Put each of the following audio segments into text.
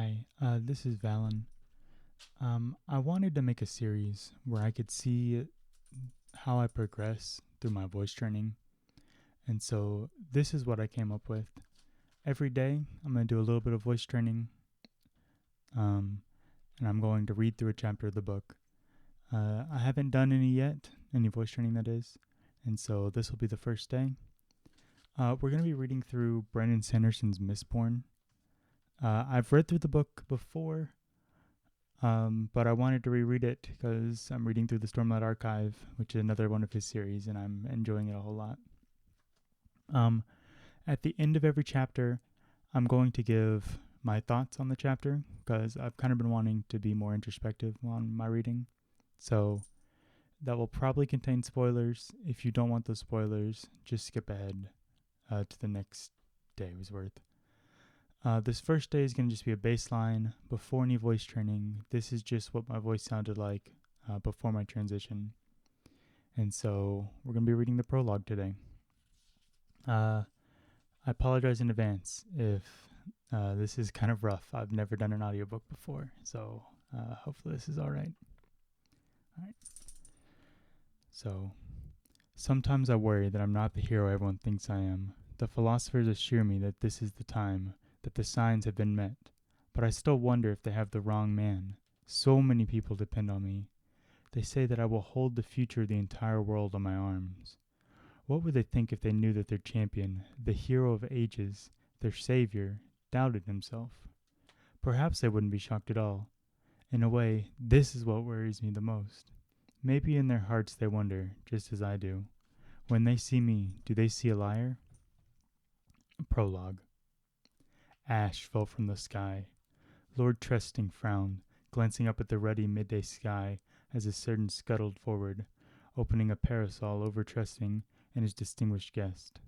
Hi, this is Valon. I wanted to make a series where I could see how I progress through my voice training, and so this is what I came up with. Every day, I'm going to do a little bit of voice training, um, and I'm going to read through a chapter of the book. I haven't done any yet, any voice training that is, and so this will be the first day. We're going to be reading through Brandon Sanderson's Misborn. I've read through the book before, but I wanted to reread it because I'm reading through the Stormlight Archive, which is another one of his series, and I'm enjoying it a whole lot. At the end of every chapter, I'm going to give my thoughts on the chapter because I've kind of been wanting to be more introspective on my reading. So that will probably contain spoilers. If you don't want those spoilers, just skip ahead to the next day's worth. This first day is going to just be a baseline before any voice training. This is just what my voice sounded like before my transition. And so we're going to be reading the prologue today. I apologize in advance if this is kind of rough. I've never done an audiobook before, so hopefully this is all right. All right. So, sometimes I worry that I'm not the hero everyone thinks I am. The philosophers assure me that this is the time, that the signs have been met, but I still wonder if they have the wrong man. So many people depend on me. They say that I will hold the future of the entire world on my arms. What would they think if they knew that their champion, the hero of ages, their savior, doubted himself? Perhaps they wouldn't be shocked at all. In a way, this is what worries me the most. Maybe in their hearts they wonder, just as I do. When they see me, do they see a liar? Prologue. Ash fell from the sky. Lord Trusting frowned, glancing up at the ruddy midday sky as his servant scuttled forward, opening a parasol over Trusting and his distinguished guest.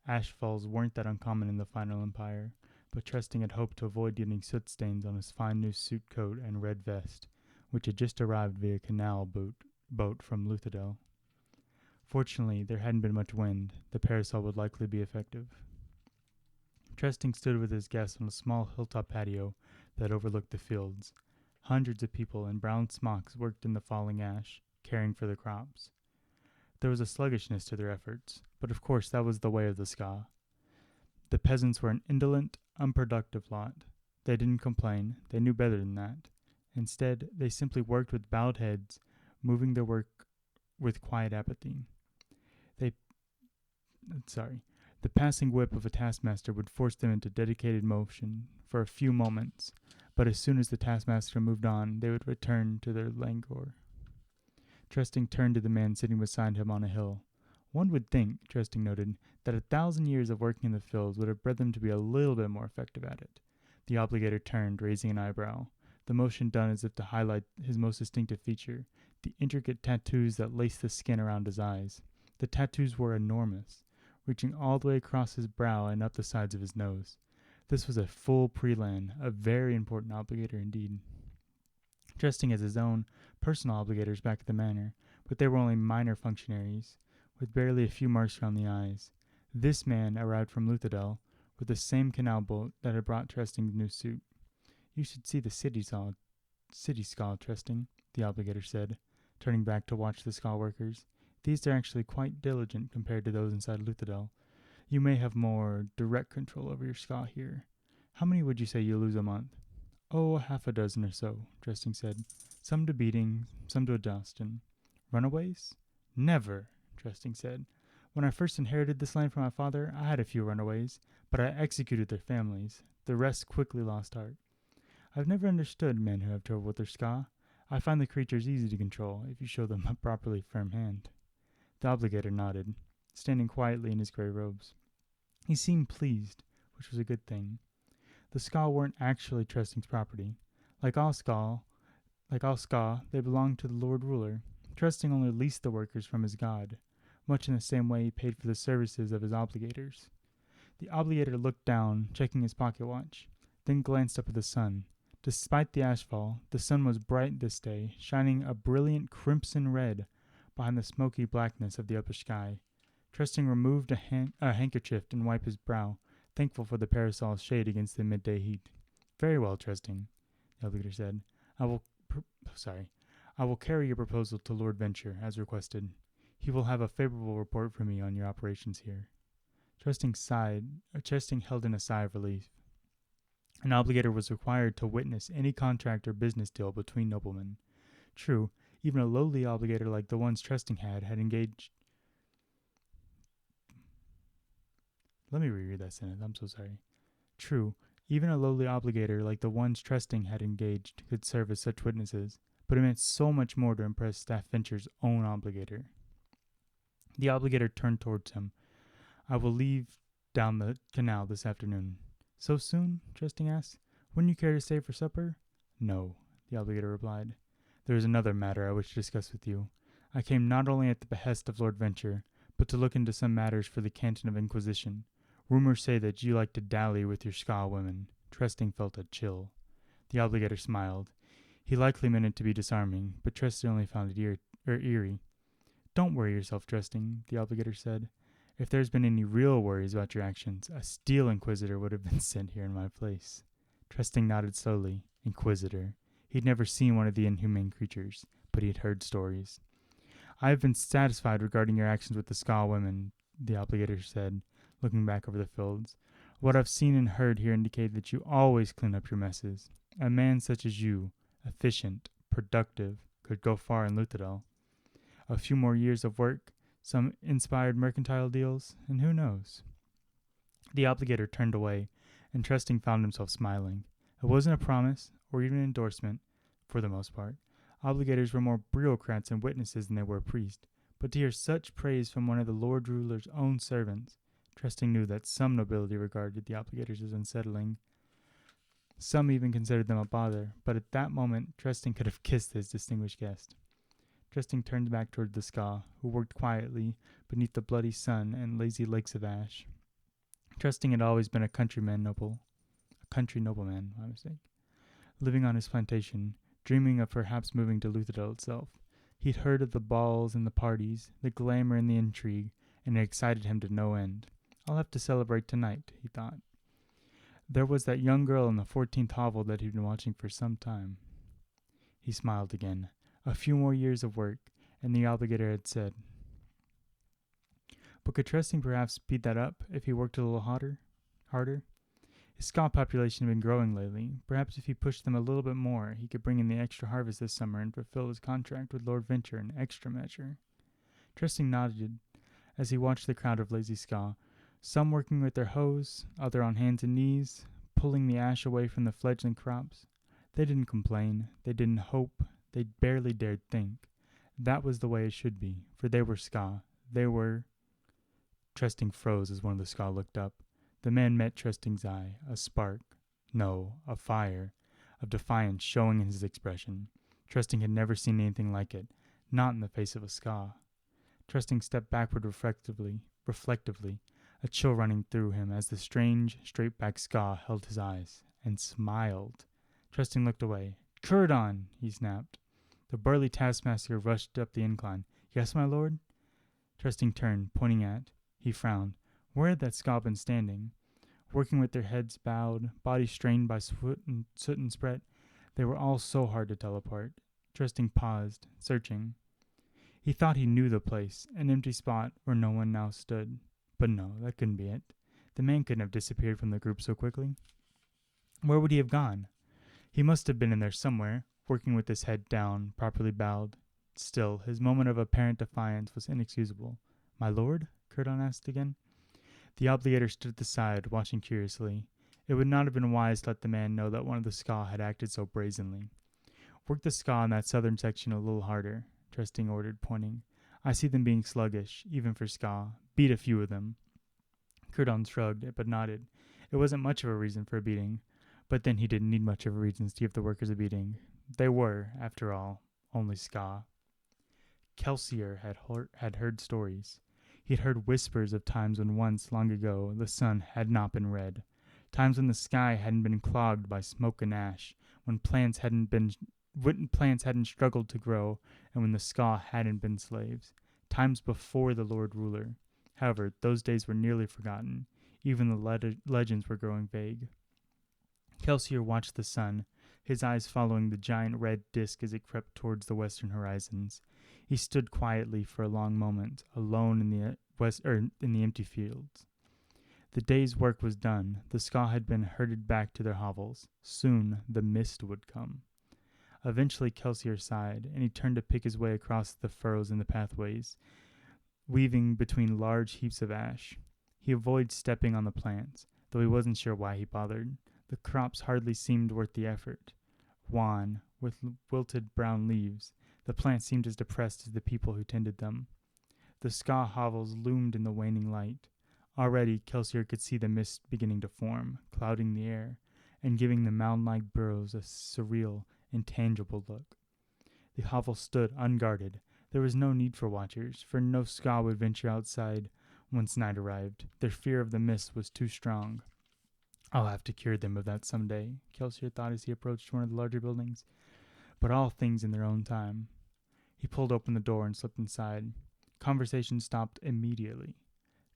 Ash falls weren't that uncommon in the Final Empire, but Trusting had hoped to avoid getting soot stains on his fine new suit coat and red vest, which had just arrived via canal boat from Luthadel. Fortunately, there hadn't been much wind. The parasol would likely be effective. Trusting stood with his guests on a small hilltop patio that overlooked the fields. Hundreds of people in brown smocks worked in the falling ash, caring for the crops. There was a sluggishness to their efforts, but of course that was the way of the Ska. The peasants were an indolent, unproductive lot. They didn't complain. They knew better than that. Instead, they simply worked with bowed heads, moving their work with quiet apathy. The passing whip of a taskmaster would force them into dedicated motion for a few moments, but as soon as the taskmaster moved on, they would return to their languor. Trusting turned to the man sitting beside him on a hill. One would think, Trusting noted, that 1,000 years of working in the fields would have bred them to be a little bit more effective at it. The obligator turned, raising an eyebrow, the motion done as if to highlight his most distinctive feature, the intricate tattoos that laced the skin around his eyes. The tattoos were enormous, reaching all the way across his brow and up the sides of his nose. This was a full prelan, a very important obligator indeed. Trusting as his own personal obligators back at the manor, but they were only minor functionaries, with barely a few marks around the eyes. This man arrived from Luthadel with the same canal boat that had brought Trusting's new suit. You should see the city Ska, Trusting, the obligator said, turning back to watch the Ska workers. These are actually quite diligent compared to those inside Luthadel. You may have more direct control over your Ska here. How many would you say you lose a month? Oh, half a dozen or so, Trusting said. Some to beating, some to exhaustion. Runaways? Never, Trusting said. When I first inherited this land from my father, I had a few runaways, but I executed their families. The rest quickly lost heart. I've never understood men who have trouble with their Ska. I find the creatures easy to control if you show them a properly firm hand. The obligator nodded, standing quietly in his gray robes. He seemed pleased, which was a good thing. The Ska weren't actually Trusting's property. Like all Ska, they belonged to the Lord Ruler. Trusting only leased the workers from his god, much in the same way he paid for the services of his obligators. The obligator looked down, checking his pocket watch, then glanced up at the sun. Despite the ashfall, the sun was bright this day, shining a brilliant crimson red behind the smoky blackness of the upper sky. Trusting removed a handkerchief and wiped his brow, thankful for the parasol's shade against the midday heat. Very well, Trusting, the obligator said. I will, sorry, I will carry your proposal to Lord Venture, as requested. He will have a favorable report from me on your operations here. Trusting held in a sigh of relief. An obligator was required to witness any contract or business deal between noblemen. True, even a lowly obligator like the ones Trusting had engaged. Let me reread that sentence. I'm so sorry. True, even a lowly obligator like the ones Trusting had engaged could serve as such witnesses, but it meant so much more to impress Staff Venture's own obligator. The obligator turned towards him. I will leave down the canal this afternoon. So soon? Trusting asked. Wouldn't you care to stay for supper? No, the obligator replied. There is another matter I wish to discuss with you. I came not only at the behest of Lord Venture, but to look into some matters for the Canton of Inquisition. Rumors say that you like to dally with your skaa women. Trusting felt a chill. The obligator smiled. He likely meant it to be disarming, but Trusting only found it eerie. Don't worry yourself, Trusting, the obligator said. If there's been any real worries about your actions, a steel inquisitor would have been sent here in my place. Trusting nodded slowly. Inquisitor. He'd never seen one of the inhumane creatures, but he had heard stories. I have been satisfied regarding your actions with the skaa women, the obligator said, looking back over the fields. What I've seen and heard here indicate that you always clean up your messes. A man such as you, efficient, productive, could go far in Luthadel. A few more years of work, some inspired mercantile deals, and who knows? The obligator turned away, and Trusting found himself smiling. It wasn't a promise, or even an endorsement, for the most part. Obligators were more bureaucrats and witnesses than they were priests, but to hear such praise from one of the Lord Ruler's own servants, Trusting knew that some nobility regarded the obligators as unsettling. Some even considered them a bother, but at that moment Trusting could have kissed his distinguished guest. Trusting turned back toward the skaa, who worked quietly beneath the bloody sun and lazy lakes of ash. Trusting had always been a country nobleman, living on his plantation, dreaming of perhaps moving to Luthadel itself. He'd heard of the balls and the parties, the glamour and the intrigue, and it excited him to no end. I'll have to celebrate tonight, he thought. There was that young girl in the 14th hovel that he'd been watching for some time. He smiled again. A few more years of work, and the obligator had said. But could Trusting perhaps speed that up if he worked a little harder? His skaa population had been growing lately. Perhaps if he pushed them a little bit more, he could bring in the extra harvest this summer and fulfill his contract with Lord Venture in extra measure. Trusting nodded as he watched the crowd of lazy skaa, some working with their hoes, other on hands and knees, pulling the ash away from the fledgling crops. They didn't complain. They didn't hope. They barely dared think. That was the way it should be, for they were skaa. They were... Trusting froze as one of the skaa looked up. The man met Trusting's eye, a spark, no, a fire, of defiance showing in his expression. Trusting had never seen anything like it, not in the face of a skaa. Trusting stepped backward reflectively, a chill running through him as the strange, straight-backed skaa held his eyes, and smiled. Trusting looked away. Curdon, he snapped. The burly taskmaster rushed up the incline. Yes, my lord? Trusting turned, pointing at. He frowned. Where had that skaa been standing? Working with their heads bowed, bodies strained by soot and sweat, they were all so hard to tell apart. Trusting paused, searching. He thought he knew the place, an empty spot where no one now stood. But no, that couldn't be it. The man couldn't have disappeared from the group so quickly. Where would he have gone? He must have been in there somewhere, working with his head down, properly bowed. Still, his moment of apparent defiance was inexcusable. My lord? Curdon asked again. The obligator stood at the side, watching curiously. It would not have been wise to let the man know that one of the skaa had acted so brazenly. Work the skaa in that southern section a little harder, Trusting ordered, pointing. I see them being sluggish, even for skaa. Beat a few of them. Curdon shrugged, but nodded. It wasn't much of a reason for a beating, but then he didn't need much of a reason to give the workers a beating. They were, after all, only skaa. Kelsier had heard stories. He had heard whispers of times when once, long ago, the sun had not been red. Times when the sky hadn't been clogged by smoke and ash, when plants hadn't struggled to grow, and when the skaa hadn't been slaves. Times before the Lord Ruler. However, those days were nearly forgotten. Even the legends were growing vague. Kelsier watched the sun, his eyes following the giant red disk as it crept towards the western horizons. He stood quietly for a long moment, alone in the empty fields. The day's work was done. The ska had been herded back to their hovels. Soon the mist would come. Eventually Kelsier sighed, and he turned to pick his way across the furrows in the pathways, weaving between large heaps of ash. He avoided stepping on the plants, though he wasn't sure why he bothered. The crops hardly seemed worth the effort. Wan, with wilted brown leaves, the plants seemed as depressed as the people who tended them. The ska hovels loomed in the waning light. Already Kelsier could see the mist beginning to form, clouding the air, and giving the mound-like burrows a surreal, intangible look. The hovel stood unguarded. There was no need for watchers, for no ska would venture outside once night arrived. Their fear of the mist was too strong. I'll have to cure them of that someday, Kelsier thought as he approached one of the larger buildings. But all things in their own time. He pulled open the door and slipped inside. Conversation stopped immediately.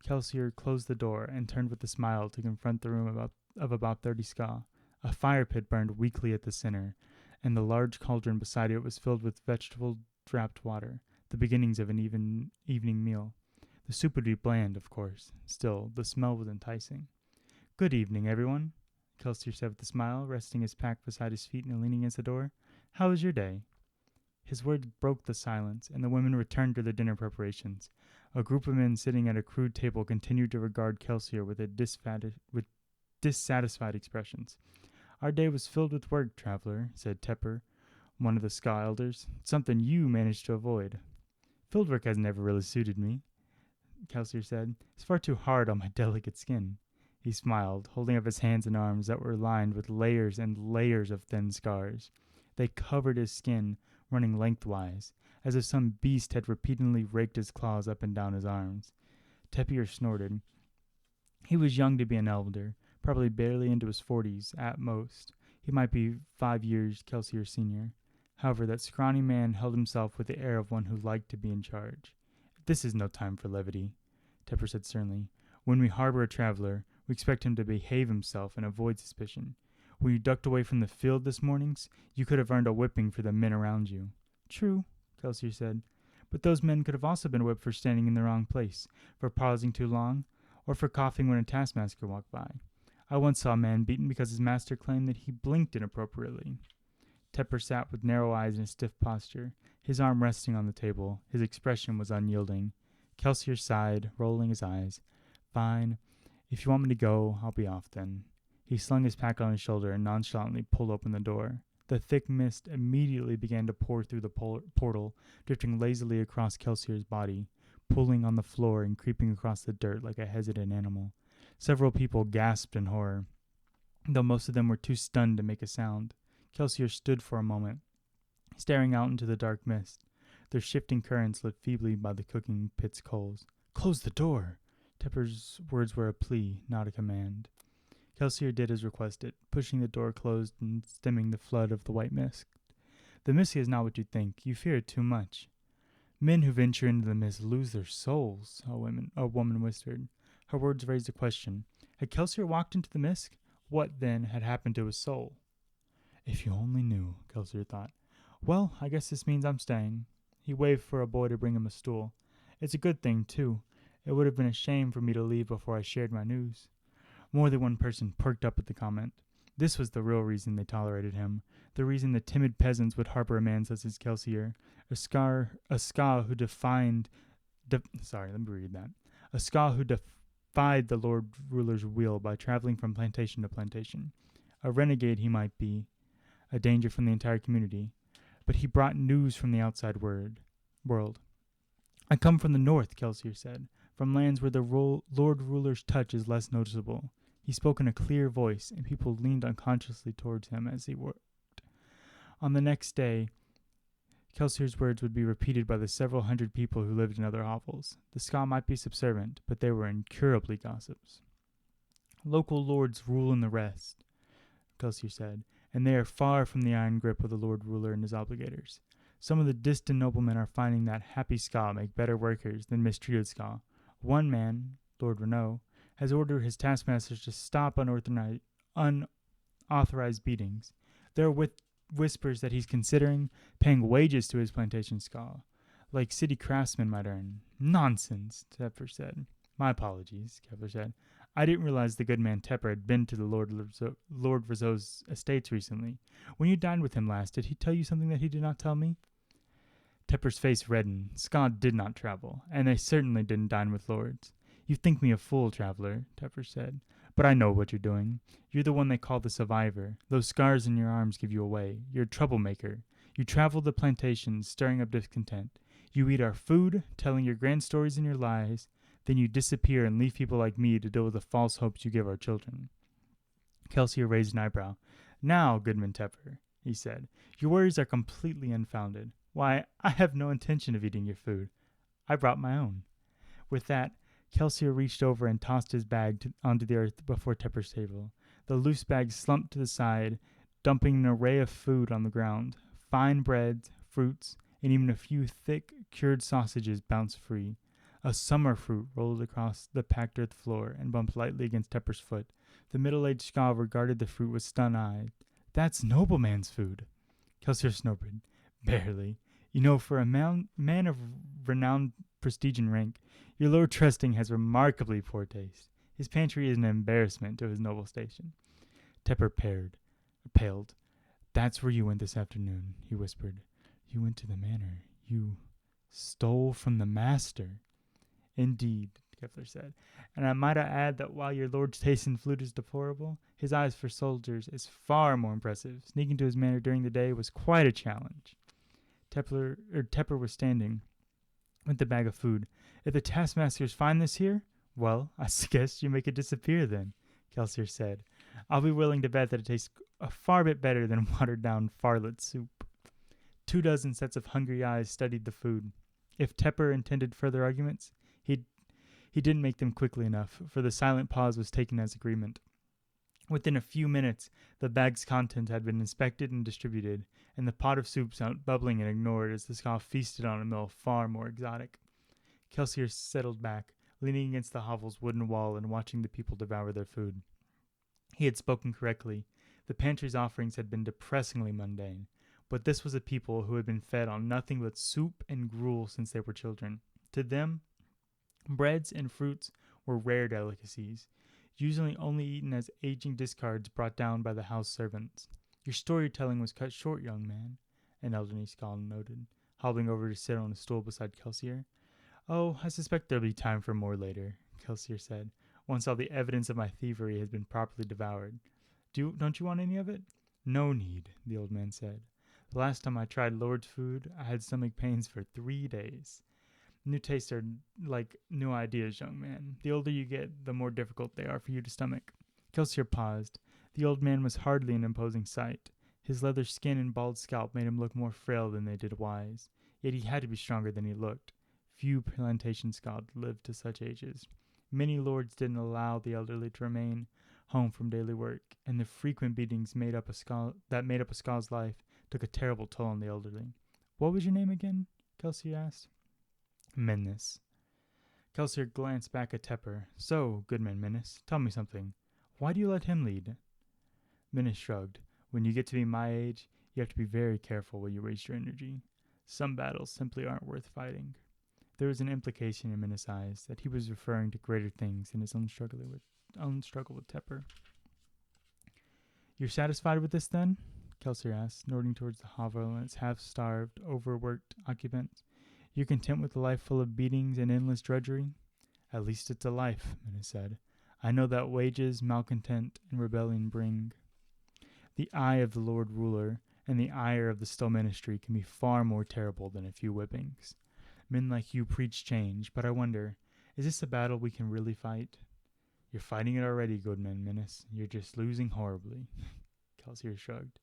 Kelsier closed the door and turned with a smile to confront the room of about 30 ska. A fire pit burned weakly at the center, and the large cauldron beside it was filled with vegetable-wrapped water, the beginnings of an evening meal. The soup would be bland, of course. Still, the smell was enticing. "Good evening, everyone," Kelsier said with a smile, resting his pack beside his feet and leaning against the door. "How was your day?" His words broke the silence, and the women returned to their dinner preparations. A group of men sitting at a crude table continued to regard Kelsier with dissatisfied expressions. "Our day was filled with work, traveler," said Tepper, one of the ska elders. "Something you managed to avoid." "Field work has never really suited me," Kelsier said. "It's far too hard on my delicate skin." He smiled, holding up his hands and arms that were lined with layers and layers of thin scars. They covered his skin, running lengthwise, as if some beast had repeatedly raked his claws up and down his arms. Tepier snorted. He was young to be an elder, probably barely into his 40s at most. He might be 5 years Kelsier's senior. However, that scrawny man held himself with the air of one who liked to be in charge. "This is no time for levity," Tepper said sternly. "When we harbor a traveler, we expect him to behave himself and avoid suspicion. When you ducked away from the field this mornings, you could have earned a whipping for the men around you." "True," Kelsier said. "But those men could have also been whipped for standing in the wrong place, for pausing too long, or for coughing when a taskmaster walked by. I once saw a man beaten because his master claimed that he blinked inappropriately." Tepper sat with narrow eyes and a stiff posture, his arm resting on the table. His expression was unyielding. Kelsier sighed, rolling his eyes. "Fine. If you want me to go, I'll be off then." He slung his pack on his shoulder and nonchalantly pulled open the door. The thick mist immediately began to pour through the portal, drifting lazily across Kelsier's body, pulling on the floor and creeping across the dirt like a hesitant animal. Several people gasped in horror, though most of them were too stunned to make a sound. Kelsier stood for a moment, staring out into the dark mist. Their shifting currents lit feebly by the cooking pit's coals. "Close the door!" Tepper's words were a plea, not a command. Kelsier did as requested, pushing the door closed and stemming the flood of the white mist. "The mist is not what you think. You fear it too much." "Men who venture into the mist lose their souls," a woman whispered. Her words raised a question. Had Kelsier walked into the mist? What, then, had happened to his soul? "If you only knew," Kelsier thought. "Well, I guess this means I'm staying." He waved for a boy to bring him a stool. "It's a good thing, too. It would have been a shame for me to leave before I shared my news." More than one person perked up at the comment. This was the real reason they tolerated him, the reason the timid peasants would harbor a man such as Kelsier, a ska who defied the Lord Ruler's will by traveling from plantation to plantation. A renegade he might be, a danger from the entire community, but he brought news from the outside world. "I come from the north," Kelsier said, "from lands where the Lord Ruler's touch is less noticeable." He spoke in a clear voice, and people leaned unconsciously towards him as he worked. On the next day, Kelsier's words would be repeated by the several hundred people who lived in other hovels. The ska might be subservient, but they were incurably gossips. "Local lords rule in the rest," Kelsier said, "and they are far from the iron grip of the Lord Ruler and his obligators. Some of the distant noblemen are finding that happy ska make better workers than mistreated ska. One man, Lord Renault, has ordered his taskmasters to stop unauthorized authorized beatings. There are whispers that he's considering paying wages to his plantation squaw, like city craftsmen might earn. Nonsense, Tepper said. My apologies, Kepler said. I didn't realize the good man Tepper had been to the Lord Rizzo's estates recently. When you dined with him last, did he tell you something that he did not tell me? Tepper's face reddened. Scott did not travel, and they certainly didn't dine with lords. You think me a fool, traveler, Tepper said. But I know what you're doing. You're the one they call the survivor. Those scars in your arms give you away. You're a troublemaker. You travel the plantations, stirring up discontent. You eat our food, telling your grand stories and your lies. Then you disappear and leave people like me to deal with the false hopes you give our children. Kelsier raised an eyebrow. Now, Goodman Tepper, he said, your worries are completely unfounded. Why, I have no intention of eating your food. I brought my own. With that, Kelsier reached over and tossed his bag onto the earth before Tepper's table. The loose bag slumped to the side, dumping an array of food on the ground. Fine breads, fruits, and even a few thick, cured sausages bounced free. A summer fruit rolled across the packed earth floor and bumped lightly against Tepper's foot. The middle-aged squaw regarded the fruit with stunned eyes. That's nobleman's food. Kelsier snorted. Barely. You know, for a man of renowned prestige and rank, your Lord Trusting has remarkably poor taste. His pantry is an embarrassment to his noble station. Tepper paled. That's where you went this afternoon, he whispered. You went to the manor. You stole from the master. Indeed, Kepler said. And I might add that while your lord's taste in flute is deplorable, his eyes for soldiers is far more impressive. Sneaking to his manor during the day was quite a challenge. Tepper was standing with the bag of food. If the taskmasters find this here, well, I guess you make it disappear then, Kelsier said. I'll be willing to bet that it tastes a far bit better than watered-down farlet soup. 24 sets of hungry eyes studied the food. If Tepper intended further arguments, he didn't make them quickly enough, for the silent pause was taken as agreement. Within a few minutes, the bag's contents had been inspected and distributed, and the pot of soup sounded bubbling and ignored as the scoff feasted on a meal far more exotic. Kelsier settled back, leaning against the hovel's wooden wall and watching the people devour their food. He had spoken correctly. The pantry's offerings had been depressingly mundane, but this was a people who had been fed on nothing but soup and gruel since they were children. To them, breads and fruits were rare delicacies, usually only eaten as aging discards brought down by the house servants. Your storytelling was cut short, young man, an elderly scholar noted, hobbling over to sit on a stool beside Kelsier. Oh, I suspect there'll be time for more later, Kelsier said, once all the evidence of my thievery has been properly devoured. Don't you want any of it? No need, the old man said. The last time I tried Lord's food, I had stomach pains for 3 days. New tastes are like new ideas, young man. The older you get, the more difficult they are for you to stomach. Kelsier paused. The old man was hardly an imposing sight. His leather skin and bald scalp made him look more frail than they did wise. Yet he had to be stronger than he looked. Few plantation scouts lived to such ages. Many lords didn't allow the elderly to remain home from daily work, and the frequent beatings that made up a scou's life took a terrible toll on the elderly. What was your name again? Kelsier asked. Menace. Kelsier glanced back at Tepper. So, Goodman Menace, tell me something. Why do you let him lead? Menace shrugged. When you get to be my age, you have to be very careful where you waste your energy. Some battles simply aren't worth fighting. There was an implication in Menace's eyes that he was referring to greater things in his own struggle with Tepper. You're satisfied with this, then? Kelsier asked, nodding towards the hovel and its half-starved, overworked occupants. You're content with a life full of beatings and endless drudgery? At least it's a life, Menace said. I know that wages, malcontent, and rebellion bring. The eye of the Lord Ruler and the ire of the Still Ministry can be far more terrible than a few whippings. Men like you preach change, but I wonder, is this a battle we can really fight? You're fighting it already, Goodman Menace. You're just losing horribly. Kelsier shrugged.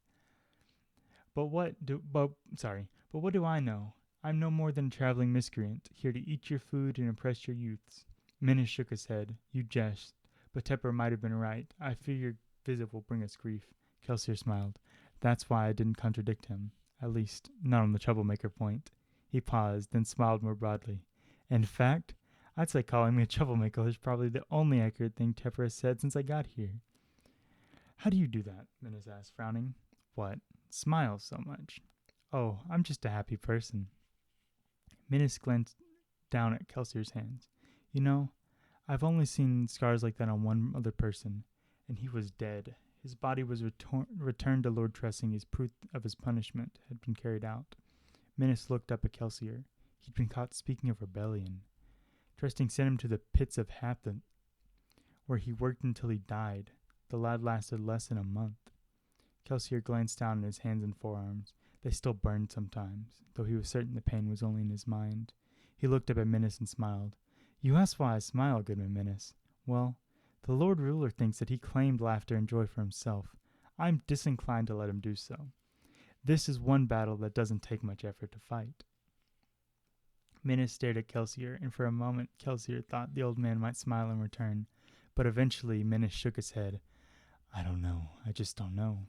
But what do I know? I'm no more than a traveling miscreant, here to eat your food and impress your youths. Menace shook his head. You jest, but Tepper might have been right. I fear your visit will bring us grief. Kelsier smiled. That's why I didn't contradict him. At least, not on the troublemaker point. He paused, then smiled more broadly. In fact, I'd say calling me a troublemaker is probably the only accurate thing Tepper has said since I got here. How do you do that? Minas asked, frowning. What? Smile so much. Oh, I'm just a happy person. Minas glanced down at Kelsier's hands. You know, I've only seen scars like that on one other person, and he was dead. His body was returned to Lord Tressing as proof of his punishment had been carried out. Minas looked up at Kelsier. He'd been caught speaking of rebellion. Tressing sent him to the pits of Hathen, where he worked until he died. The lad lasted less than a month. Kelsier glanced down at his hands and forearms. They still burned sometimes, though he was certain the pain was only in his mind. He looked up at Minas and smiled. You asked why I smile, Goodman Minas. Well, the Lord Ruler thinks that he claimed laughter and joy for himself. I'm disinclined to let him do so. This is one battle that doesn't take much effort to fight. Minas stared at Kelsier, and for a moment Kelsier thought the old man might smile in return. But eventually Minas shook his head. I don't know. I just don't know.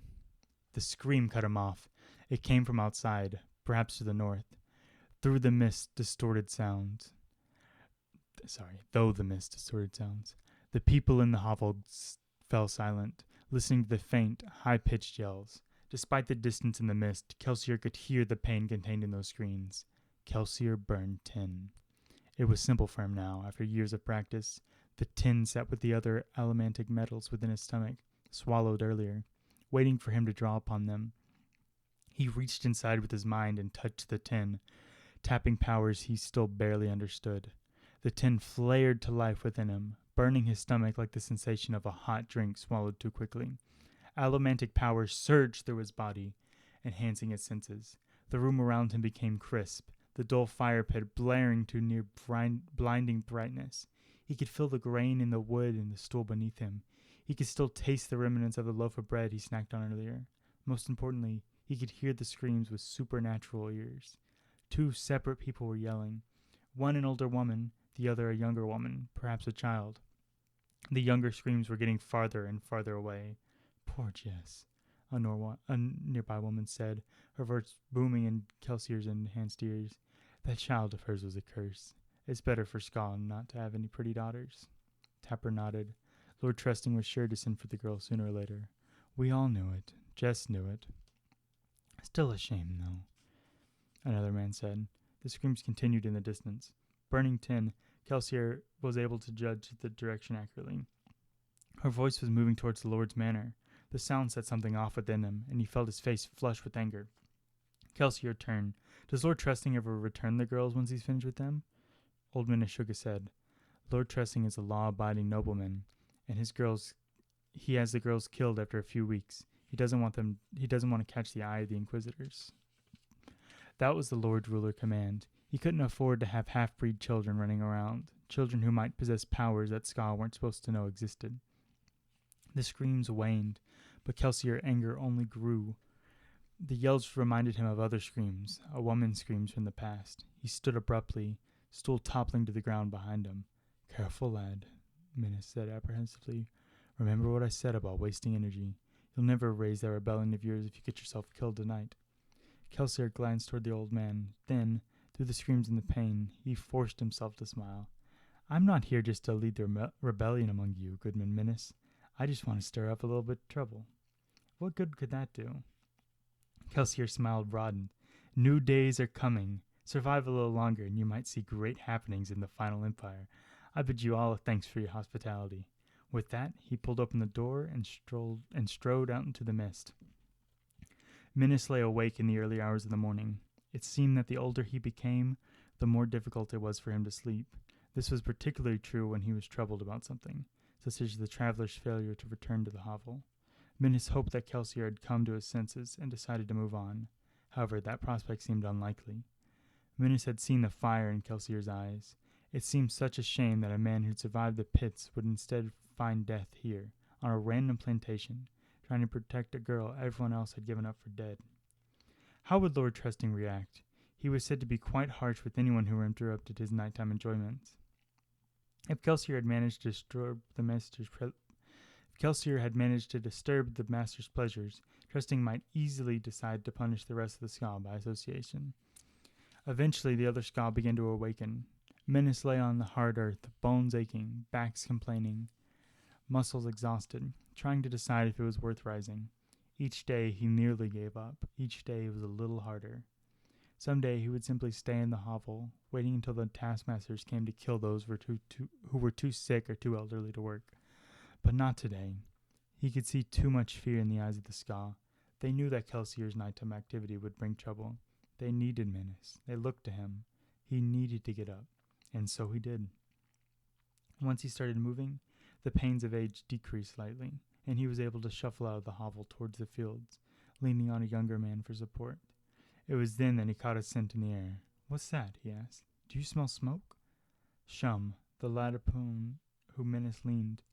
The scream cut him off. It came from outside, perhaps to the north. Though the mist distorted sounds. The people in the hovel fell silent, listening to the faint, high-pitched yells. Despite the distance in the mist, Kelsier could hear the pain contained in those screams. Kelsier burned tin. It was simple for him now, after years of practice. The tin sat with the other elementic metals within his stomach, swallowed earlier, waiting for him to draw upon them. He reached inside with his mind and touched the tin, tapping powers he still barely understood. The tin flared to life within him, burning his stomach like the sensation of a hot drink swallowed too quickly. Allomantic powers surged through his body, enhancing his senses. The room around him became crisp, the dull fire pit blaring to near blinding brightness. He could feel the grain in the wood and the stool beneath him. He could still taste the remnants of the loaf of bread he snacked on earlier. Most importantly, he could hear the screams with supernatural ears. Two separate people were yelling. One an older woman, the other a younger woman, perhaps a child. The younger screams were getting farther and farther away. Poor Jess, a nearby woman said, her voice booming in Kelsier's enhanced ears. That child of hers was a curse. It's better for Scotland not to have any pretty daughters. Tapper nodded. Lord Trusting was sure to send for the girl sooner or later. We all knew it. Jess knew it. Still a shame, though, another man said. The screams continued in the distance. Burning tin, Kelsier was able to judge the direction accurately. Her voice was moving towards the Lord's manor. The sound set something off within him, and he felt his face flush with anger. Kelsier turned. Does Lord Trusting ever return the girls once he's finished with them? Old Minas shook his head. Lord Trusting is a law-abiding nobleman, and he has the girls killed after a few weeks. He doesn't want to catch the eye of the Inquisitors. That was the Lord Ruler command. He couldn't afford to have half-breed children running around, children who might possess powers that Ska weren't supposed to know existed. The screams waned, but Kelsier's anger only grew. The yells reminded him of other screams, a woman's screams from the past. He stood abruptly, stool toppling to the ground behind him. Careful, lad, Minas said apprehensively. Remember what I said about wasting energy. You'll never raise that rebellion of yours if you get yourself killed tonight. Kelsier glanced toward the old man. Then, through the screams and the pain, he forced himself to smile. I'm not here just to lead the rebellion among you, Goodman Minas. I just want to stir up a little bit of trouble. What good could that do? Kelsier smiled broadened. New days are coming. Survive a little longer, and you might see great happenings in the final empire. I bid you all a thanks for your hospitality. With that, he pulled open the door and strode out into the mist. Minas lay awake in the early hours of the morning. It seemed that the older he became, the more difficult it was for him to sleep. This was particularly true when he was troubled about something, such as the traveler's failure to return to the hovel. Minas hoped that Kelsier had come to his senses and decided to move on. However, that prospect seemed unlikely. Minas had seen the fire in Kelsier's eyes. It seemed such a shame that a man who'd survived the pits would instead find death here, on a random plantation, trying to protect a girl everyone else had given up for dead. How would Lord Trusting react? He was said to be quite harsh with anyone who interrupted his nighttime enjoyments. If Kelsier had managed to disturb the master's pleasures, Trusting might easily decide to punish the rest of the Ska by association. Eventually, the other Ska began to awaken. Minas lay on the hard earth, bones aching, backs complaining. muscles exhausted, trying to decide if it was worth rising. Each day he nearly gave up. Each day was a little harder. Some day he would simply stay in the hovel, waiting until the taskmasters came to kill those who were too sick or too elderly to work. But not today. He could see too much fear in the eyes of the Ska. They knew that Kelsier's nighttime activity would bring trouble. They needed Menace. They looked to him. He needed to get up. And so he did. Once he started moving, the pains of age decreased slightly, and he was able to shuffle out of the hovel towards the fields, leaning on a younger man for support. It was then that he caught a scent in the air. "What's that?" he asked. "Do you smell smoke?" Shum, the lad upon whom Menace leaned,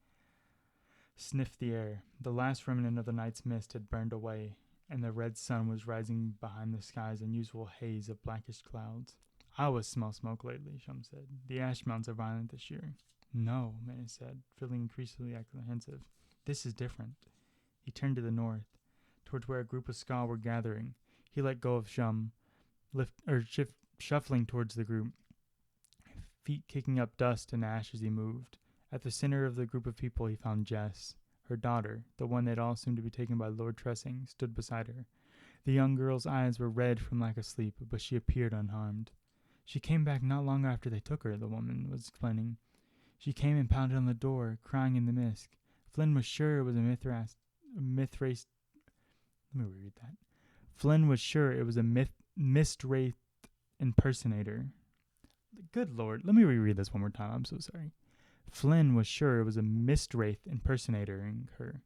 sniffed the air. The last remnant of the night's mist had burned away, and the red sun was rising behind the sky's unusual haze of blackish clouds. "I always smell smoke lately," Shum said. "The ash mounds are violent this year." "No," Menace said, feeling increasingly apprehensive. "This is different." He turned to the north, towards where a group of Ska were gathering. He let go of Shum, shuffling towards the group, feet kicking up dust and ash as he moved. At the center of the group of people he found Jess. Her daughter, the one they'd all soon to be taken by Lord Tressing, stood beside her. The young girl's eyes were red from lack of sleep, but she appeared unharmed. "She came back not long after they took her," the woman was explaining. "She came and pounded on the door, crying in the mist. Flynn was sure it was Flynn was sure it was a mist-wraith impersonator." Good Lord, let me reread this one more time. I'm so sorry. "Flynn was sure it was a mist-wraith impersonating her.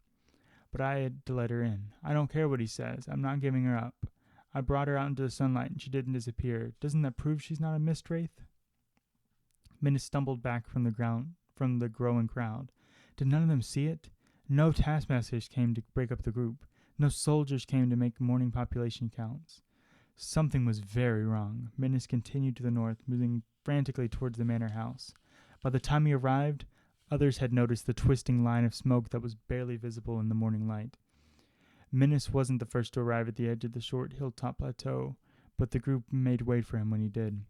But I had to let her in. I don't care what he says. I'm not giving her up. I brought her out into the sunlight and she didn't disappear. Doesn't that prove she's not a mist-wraith?" Minnie stumbled back from the growing crowd. Did none of them see it? No taskmasters came to break up the group. No soldiers came to make morning population counts. Something was very wrong. Menace continued to the north, moving frantically towards the manor house. By the time he arrived, others had noticed the twisting line of smoke that was barely visible in the morning light. Menace wasn't the first to arrive at the edge of the short hilltop plateau, but the group made way for him when he did.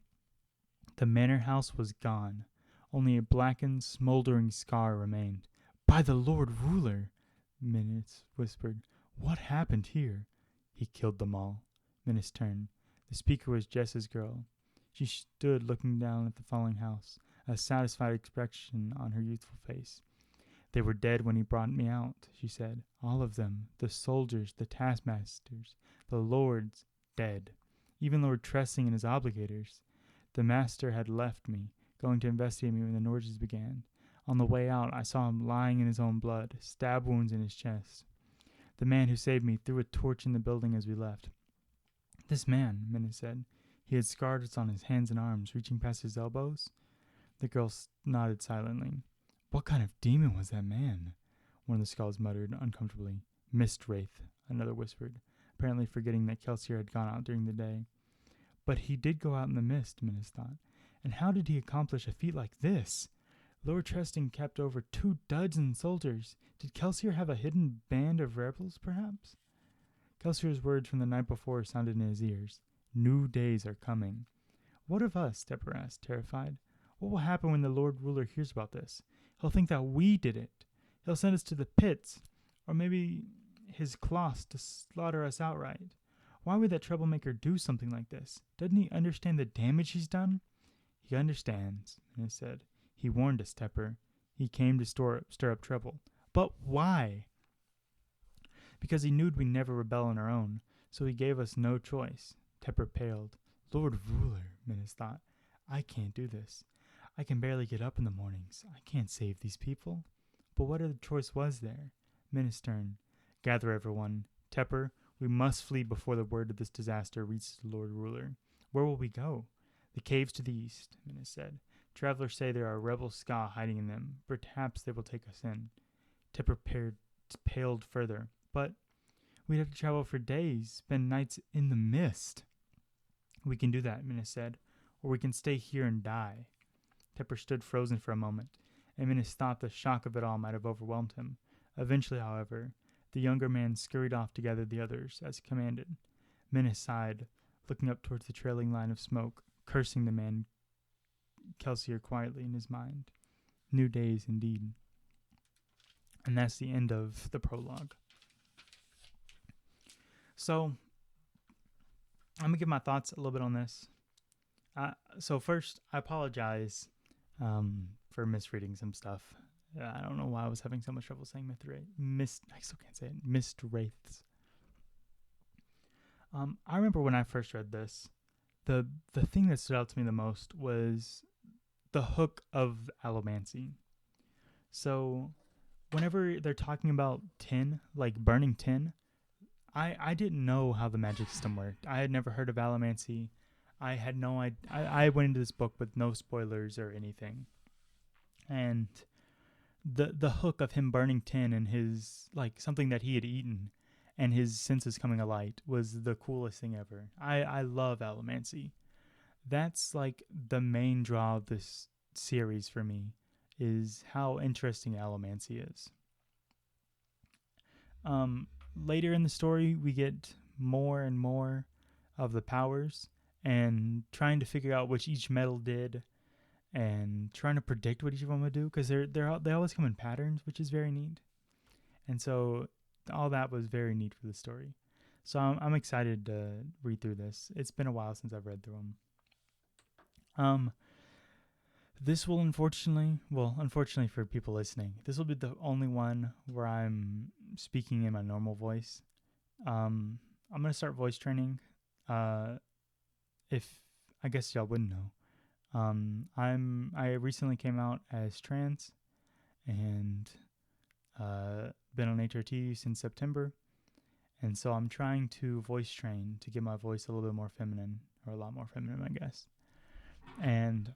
The manor house was gone. Only a blackened, smoldering scar remained. "By the Lord Ruler," Menace whispered. "What happened here?" "He killed them all." Menace turned. The speaker was Jess's girl. She stood looking down at the falling house, a satisfied expression on her youthful face. "They were dead when he brought me out," she said. "All of them. The soldiers, the taskmasters, the lords, dead. Even Lord Tressing and his obligators. The master had left me, going to investigate me when the noises began. On the way out, I saw him lying in his own blood, stab wounds in his chest. The man who saved me threw a torch in the building as we left." "This man," Menace said. "He had scars on his hands and arms, reaching past his elbows?" The girl nodded silently. "What kind of demon was that man?" one of the skulls muttered uncomfortably. "Mist-wraith," another whispered, apparently forgetting that Kelsier had gone out during the day. But he did go out in the mist, Menace thought. And how did he accomplish a feat like this? Lord Tressing kept over 24 soldiers. Did Kelsier have a hidden band of rebels, perhaps? Kelsier's words from the night before sounded in his ears. "New days are coming." "What of us?" Tepper asked, terrified. "What will happen when the Lord Ruler hears about this? He'll think that we did it. He'll send us to the pits, or maybe his cloths to slaughter us outright. Why would that troublemaker do something like this? Doesn't he understand the damage he's done?" "He understands," Menace said. "He warned us, Tepper. He came to stir up trouble." "But why?" "Because he knew we'd never rebel on our own, so he gave us no choice." Tepper paled. "Lord Ruler," Menace thought. "I can't do this. I can barely get up in the mornings. I can't save these people." But what other choice was there? Menace turned. "Gather everyone. Tepper, we must flee before the word of this disaster reaches the Lord Ruler." "Where will we go?" "The caves to the east," Menace said. "Travelers say there are rebel Ska hiding in them. Perhaps they will take us in." Tepper paled further. "But we'd have to travel for days, spend nights in the mist." "We can do that," Menace said, "or we can stay here and die." Tepper stood frozen for a moment, and Menace thought the shock of it all might have overwhelmed him. Eventually, however, the younger man scurried off to gather the others, as commanded. Menace sighed, looking up towards the trailing line of smoke, cursing the man Kelsier quietly in his mind. New days, indeed. And that's the end of the prologue. So I'm going to give my thoughts a little bit on this. So first, I apologize for misreading some stuff. I don't know why I was having so much trouble saying I still can't say it. Mist wraiths. I remember when I first read this, the thing that stood out to me the most was the hook of allomancy. So whenever they're talking about tin, like burning tin, I didn't know how the magic system worked. I had never heard of allomancy. I had no idea. I went into this book with no spoilers or anything. And the hook of him burning tin and his, like, something that he had eaten and his senses coming alight was the coolest thing ever. I love allomancy. That's like the main draw of this series for me, is how interesting allomancy is. Later in the story, we get more and more of the powers and trying to figure out which each metal did and trying to predict what each of them would do, because they always come in patterns, which is very neat. And so all that was very neat for the story. So I'm excited to read through this. It's been a while since I've read through them. This will unfortunately for people listening, this will be the only one where I'm speaking in my normal voice. I'm going to start voice training. If I guess y'all wouldn't know, I recently came out as trans and been on HRT since September, and so I'm trying to voice train to get my voice a little bit more feminine, or a lot more feminine, I guess. And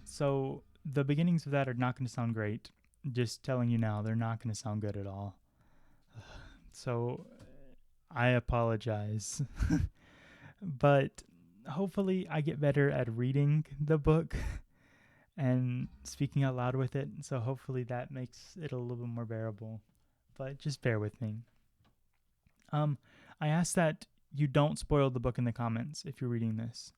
so the beginnings of that are not going to sound great. Just telling you now, they're not going to sound good at all. So I apologize. But hopefully I get better at reading the book and speaking out loud with it. So hopefully that makes it a little bit more bearable. But just bear with me. I ask that you don't spoil the book in the comments if you're reading this.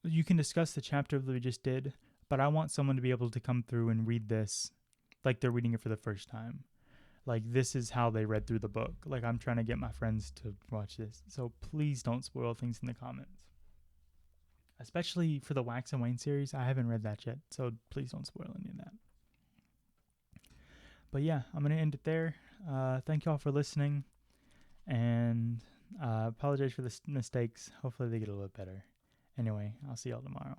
You can discuss the chapter that we just did, but I want someone to be able to come through and read this like they're reading it for the first time. Like, this is how they read through the book. Like, I'm trying to get my friends to watch this. So please don't spoil things in the comments. Especially for the Wax and Wayne series. I haven't read that yet, so please don't spoil any of that. But yeah, I'm going to end it there. Thank you all for listening. And apologize for the mistakes. Hopefully they get a little bit better. Anyway, I'll see y'all tomorrow.